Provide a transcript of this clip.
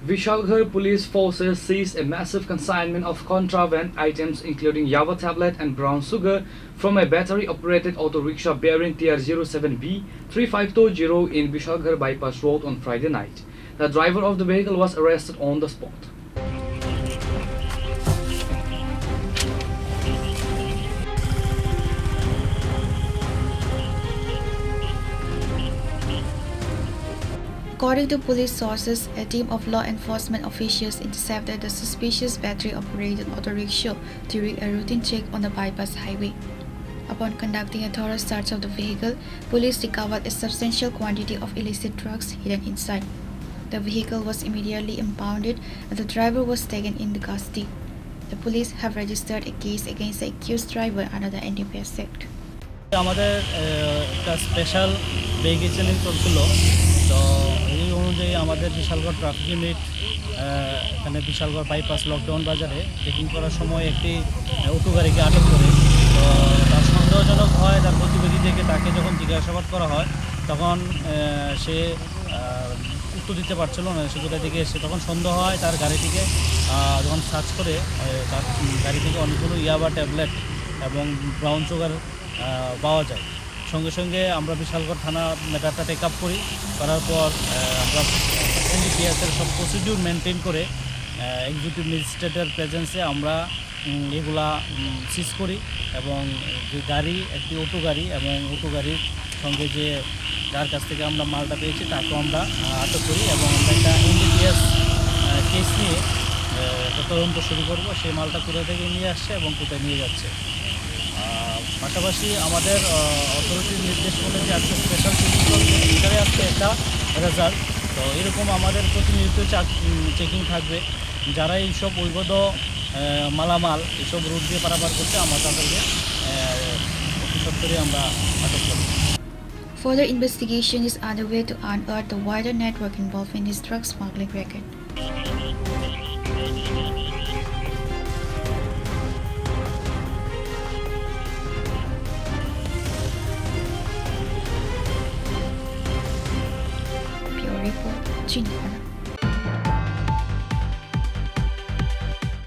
Vishalgarh police forces seized a massive consignment of contraband items including Java tablet and brown sugar from a battery-operated auto rickshaw bearing TR07B 3520 in Vishalgarh bypass road on Friday night. The driver of the vehicle was arrested on the spot. According to police sources, a team of law enforcement officials intercepted the suspicious battery-operated auto rickshaw during a routine check on the bypass highway. Upon conducting a thorough search of the vehicle, police recovered a substantial quantity of illicit drugs hidden inside. The vehicle was immediately impounded and the driver was taken into custody. The police have registered a case against the accused driver under the NDPS Act. আমাদের একটা special vehicle চলছিল, তো এই অনুযায়ী আমাদের Bishalgarh traffic unit এখানে Bishalgarh bypass lockdown বাজারে checking করার সময় একটি অটো গাড়িকে আটক করে। তো তার সন্দেহজনক হয়, তার গতিবিধি দেখে তাকে যখন জিজ্ঞাসাবাদ করা হয় তখন সে উত্তর দিতে পারছিল না সে কোথা থেকে এসে। তখন সন্দেহ হয় তার গাড়িটিকে, যখন সার্চ করে তার গাড়ি থেকে অনেকগুলো ইয়াবা ট্যাবলেট এবং ব্রাউন সুগার পাওয়া যায়। সঙ্গে সঙ্গে আমরা বিশালগড় থানা ম্যাটারটা টেক আপ করার পর আমরা এনডিপিএসের সব প্রসিডিউর মেনটেন করে এক্সিকিউটিভ ম্যাজিস্ট্রেটের প্রেজেন্সে আমরা এগুলা সিজ করি এবং যে গাড়ি একটি অটো গাড়ি এবং অটো গাড়ির সঙ্গে যে যার কাছ থেকে আমরা মালটা পেয়েছি তাকেও আমরা আটক করি এবং আমরা একটা এনডিপিএস কেস নিয়ে তদন্ত শুরু করব। সেই মালটা কোথা থেকে নিয়ে আসছে এবং কোথায় নিয়ে যাচ্ছে। পাশাপাশি আমাদের অথরিটির নির্দেশ অনুযায়ী আজকে স্পেশাল চেকিং চলছে, এটারে আজকে একটা রেজাল্ট। তো এরকম আমাদের প্রতিনিয়ত চেকিং থাকবে। যারা এইসব অবৈধ মালামাল এইসব রুট দিয়ে পারাপার করছে আমরা তাদেরকে অতি সত্বরে আমরা আটক করব। Further investigation is underway to unearth the wider network involved in this drug smuggling racket. Report, Chin Corner.